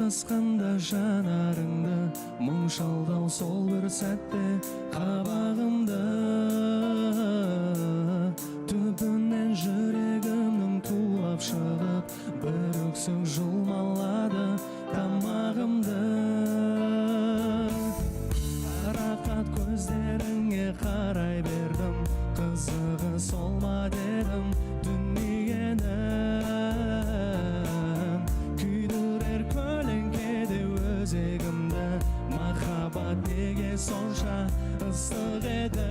басқанда жанарыңды, мұң шалдау сол бір сәтте қабағымды. Түбінен жүрегімнің тулап шығып, бір өксік жұлмалады тамағымды. Қарақат көздеріңе қарай бердім, қызығы сол ма дедім дүниені. Күйдірер көлеңкеде өзегімді, махаббат неге сонша ыстық еді.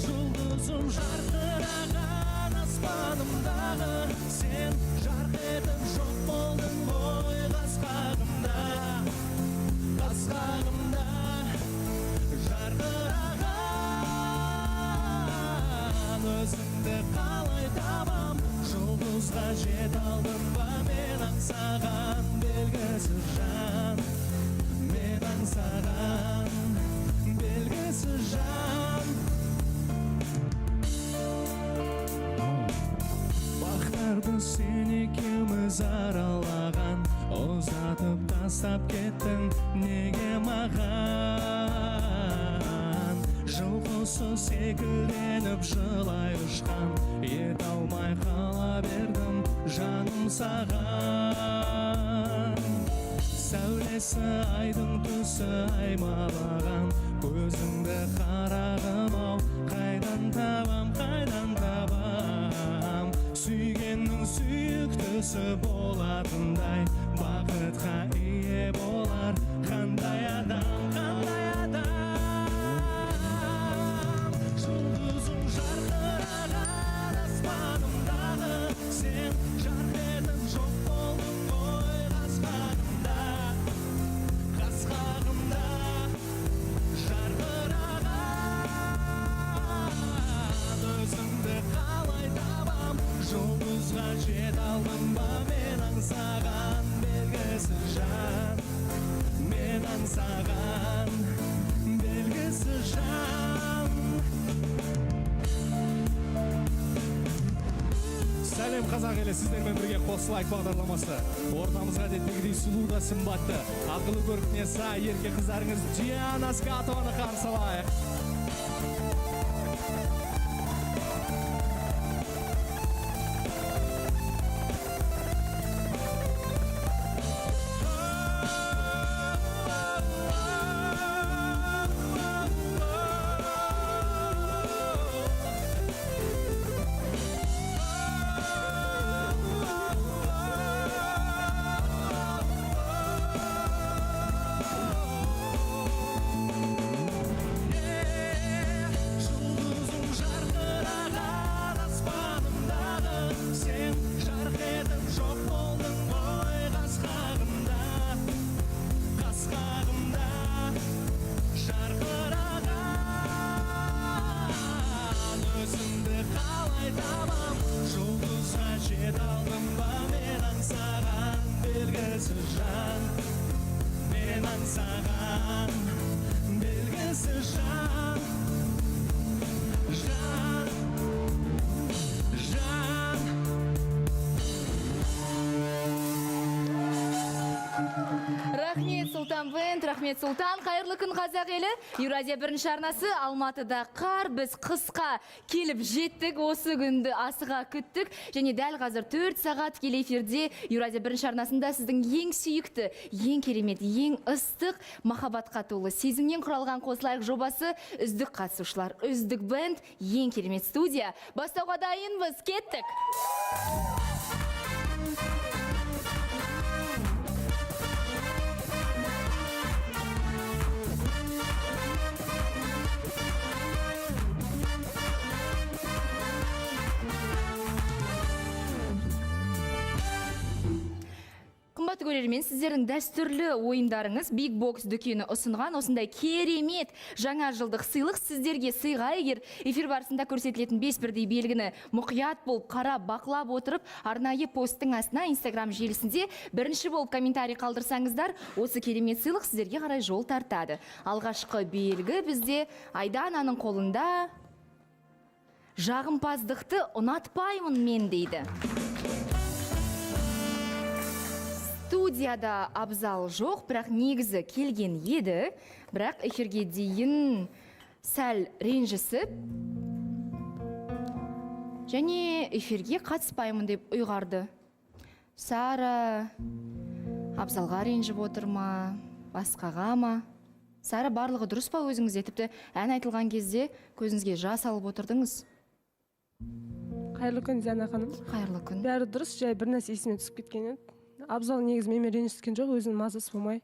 Жұлдызым жарқыраған аспанымдағы, сен жарқ етіп жоқ болдың ғой қас-қағымда. Қас-қағымда жарқыраған өзіңді қалай табам, жұлдызға жете алдым ба мен аңсаған белгісіз жан, мен аңсаған белгісіз жан. Бақтарды сен екеуміз аралаған, ұзатып тастап кеттің неге маған? Жылқысы секілденіп жылай ұшқан, ет алмай қала бердім жаным саған. Сәулесі айдың түсі аймалаған, көзіңді қарағым ау, қайдан табам, қайдан табам? Сүйгеннің сүйіктісі болатындай, бақытқа ие болар қандай адам, қандай адам? Жұлдызым жарқыраған аспанымдағы, сен жарқ етіп жоқ болдың ғой қас-қағымда. Қас-қағымда жарқыраған өзіңді қалай табам, жұлдызға жете алдым ба мен аңсаған белгісіз жан, мен аңсаған белгісіз жан. Сәлем қазақ елі, сіздермен бірге қосылайық бағдарламасы. Ортамызға әдеттегідей сұлу да сымбатты, ақылы көркіне сай ерке қыздарыңыз Диана Скатованы қарсы алайық. Рахмет Сұлтан, қайырлы күн қазақ елі. Еуразия бірінші арнасы Алматыда қар, біз қысқа келіп жеттік, осы күнді асыға күттік. Және дәл қазір 4 сағат келе эфирде Еуразия бірінші арнасында сіздің ең сүйікті, ең керемет, ең ыстық, махаббатқа толы сезімнен құралған қосылайық жобасы үздік қатысушылар, үздік бенд, ең керемет студия. Бастауға дайынбыз, кеттік! Қымбатты көрермен, сіздердің дәстүрлі ойындарыңыз Big Box дүкені ұсынған осындай керемет жаңа жылдық сыйлық сіздерге сыйға. Егер эфир барысында көрсетілетін 5 бірдей белгіні мұқият болып қарап бақылап отырып, арнайы посттың астына Instagram желісінде бірінші болып комментарий қалдырсаңыздар, осы керемет сыйлық сіздерге қарай жол тартады. Алғашқы белгі бізде Айдананың қолында. Жағымпаздықты ұнатпаймын мен дейді. студияда Абзал жоқ, бірақ негізі келген еді, бірақ эфирге дейін сәл ренжісіп, және эфирге қатыспаймын деп ұйғарды. Сара Абзалға ренжіп отыр ма, басқаға ма? Сара, барлығы дұрыс па өзіңізде? Тіпті ән айтылған кезде көзіңізге жас алып отырдыңыз. Қайырлы күн, Диана ханым. Қайырлы күн. Бәрі дұрыс, жай бір нәрсе есіме түсіп кеткен еді. Абзал негізі менімен ренжіскен жоқ, өзінің мазасы болмай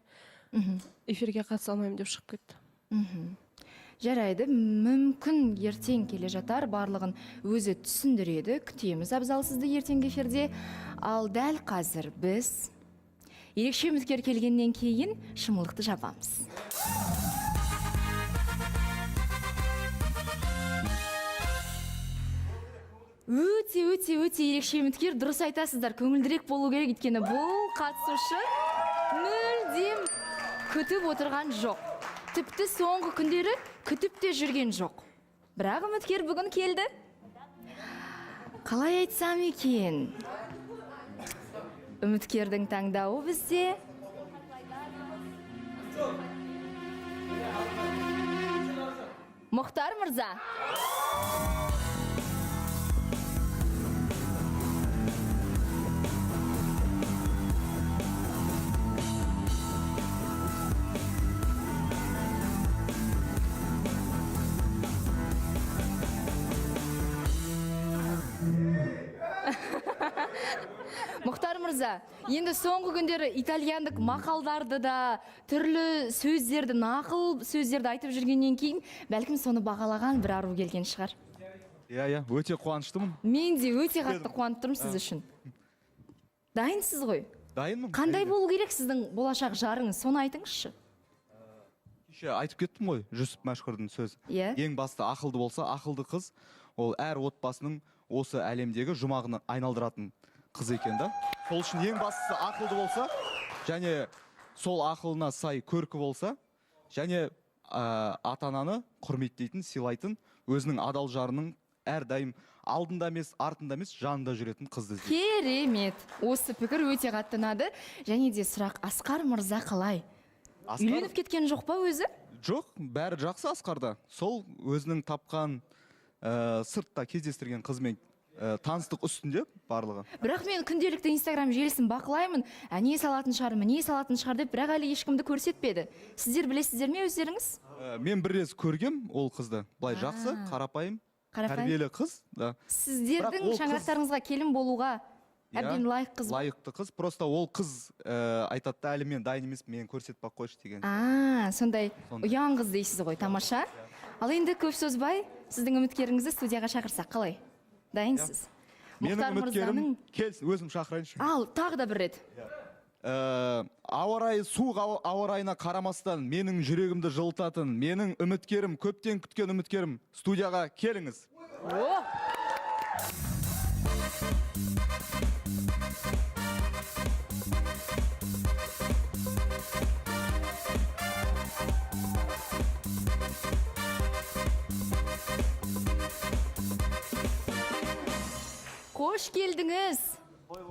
эфирге қатыса алмаймын деп шығып кетті. Жарайды, мүмкін ертең келе жатар, барлығын өзі түсіндіреді. Күтеміз Абзал сізді ертеңгі эфирде. Ал дәл қазір біз ерекше үміткер келгеннен кейін шымылдықты жабамыз. Өте ерекше үміткер, дұрыс айтасыздар, көңілдірек болу керек, өйткені бұл қатысушы мүлдем күтіп отырған жоқ. Тіпті соңғы күндері күтіп те жүрген жоқ. Бірақ үміткер бүгін келді. Қалай айтсам екен? Үміткердің таңдауы бізде. Мұхтар мырза. Мұхтар мырза, енді соңғы күндері итальяндық мақалдарды да, түрлі сөздерді, нақыл сөздерді айтып жүргеннен кейін, бәлкім соны бағалаған бір ару келген шығар. Иә, өте қуаныштымын. Мен де өте қатты қуанып тұрмын сіз үшін. Дайынсыз ғой? Дайынмын. Қандай болу керек сіздің болашақ жарыңыз, соны айтыңызшы. Кеше айтып кеттім ғой, Жүсіп Мәшһүрдің сөзі. Иә. Ең басты ақылды болса, ақылды қыз, ол әр отбасының осы әлемдегі жұмағын айналдыратын қыз екен да. Сол үшін ең бастысы ақылды болса, және сол ақылына сай көркі болса, және ата-ананы құрметтейтін, сыйлайтын, өзінің адал жарының әрдайым алдында емес, артында емес, жанында жүретін қызды іздейді. Керемет. Осы пікір өте қатты ұнады. Және де сұрақ, Асқар мырза қалай? Үйленіп кеткен жоқ па өзі? Жоқ, бәрі жақсы Асқарда. Сол өзінің тапқан сыртта кездестірген қызмен таныстық үстінде барлығы. Бірақ мен күнделікті Инстаграм желісін бақылаймын, не салатын шығар, не салатын шығар деп, бірақ әлі ешкімді көрсетпеді. Сіздер білесіздер ме өздеріңіз? Мен бір рет көргем ол қызды. Былай жақсы, қарапайым, тәрбиелі қыз. Сіздердің шаңырақтарыңызға келін болуға әбден лайық қыз. Лайықты қыз. Просто ол қыз айтатты, әлі мен дайын емес, мен көрсетпақ қойшы деген. Сондай ұяң қыз дейсіз ғой, тамаша. Ал енді көп сөзбай, сіздің үміткеріңізді студияға шақырсақ қалай? Дайынсыз? Менің үміткерім келсін, өзім шақырайыншы. Ал, тағы да бір рет. Ауа райы, суық ауа райына қарамастан менің жүрегімді жылытатын, менің үміткерім, көптен күткен үміткерім, студияға келіңіз. Қош келдіңіз.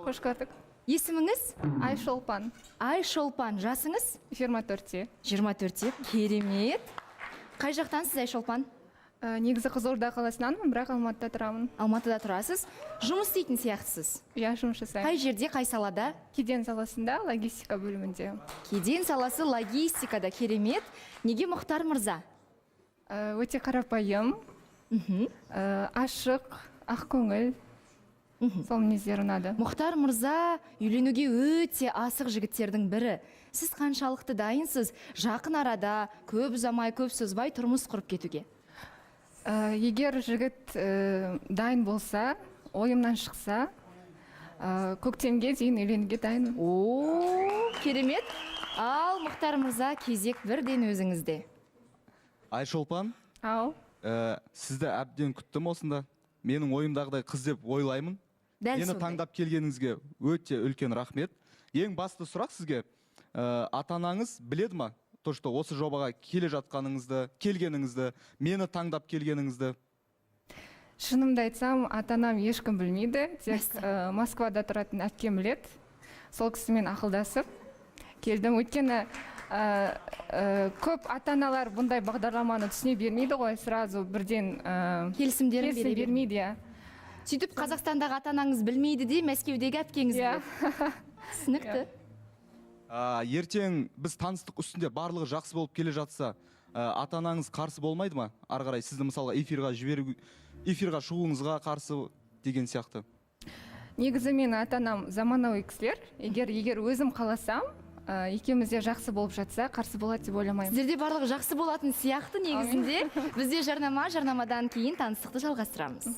Қош көрдік. Есіміңіз? Айшолпан. Айшолпан, жасыңыз? 24-те. 24-те, керемет. Қай жақтансыз Айшолпан? Негізі Қызылорда қаласынанмын, бірақ Алматыда тұрамын. Алматыда тұрасыз. Жұмыс істейтін сияқтысыз? Иә, жұмыс жасаймын. Қай жерде, қай салада? Кеден саласында, логистика бөлімінде. Кеден саласы логистикада, керемет. Неге Мұхтар мырза? Өте қарапайым, ашық, ақкөңіл. Сол мінездер ұнады. Мұхтар мырза үйленуге өте асық жігіттердің бірі. Сіз қаншалықты дайынсыз, жақын арада, көп ұзамай, көп сөзбай тұрмыс құрып кетуге? Егер жігіт дайын болса, ойымнан шықса, көктемге дейін үйленуге дайын. Керемет. Ал Мұхтар мырза, кезек бірден өзіңізде. Айшолпан, Ау. сізді әбден күттім осында. Менің ойымдағыдай қыз деп ойлаймын. Мені таңдап келгеніңізге өте үлкен рахмет. Ең басты сұрақ сізге, ата-анаңыз біледі ма? То, что осы жобаға келе жатқаныңызды, келгеніңізді, мені таңдап келгеніңізді? Шынымды айтсам, ата-анам ешкім білмейді. Тек Москвада тұратын әпкем біледі. сол кісімен ақылдасып келдім. Өйткені көп ата-аналар бұндай бағдарламаны түсіне бермейді ғой, сразу бірден келісімдерін келісім бере бермейді. бермейді, иә. Сөйтіп Қазақстандағы ата-анаңыз білмейді де Мәскеудегі әпкеңіз Иә. біледі. Түсінікті. Ертең біз таныстық үстінде барлығы жақсы болып келе жатса, ата-анаңыз қарсы болмайды ма? Ары қарай сізді мысалы эфирға шығуыңызға қарсы деген сияқты. Негізі мен ата-анам заманауи кісілер. Егер өзім қаласам, екеуміз де жақсы болып жатса, қарсы болады деп ойламаймын. Сіздерде барлығы жақсы болатын сияқты негізінде. Бізде жарнамадан кейін таныстықты жалғастырамыз.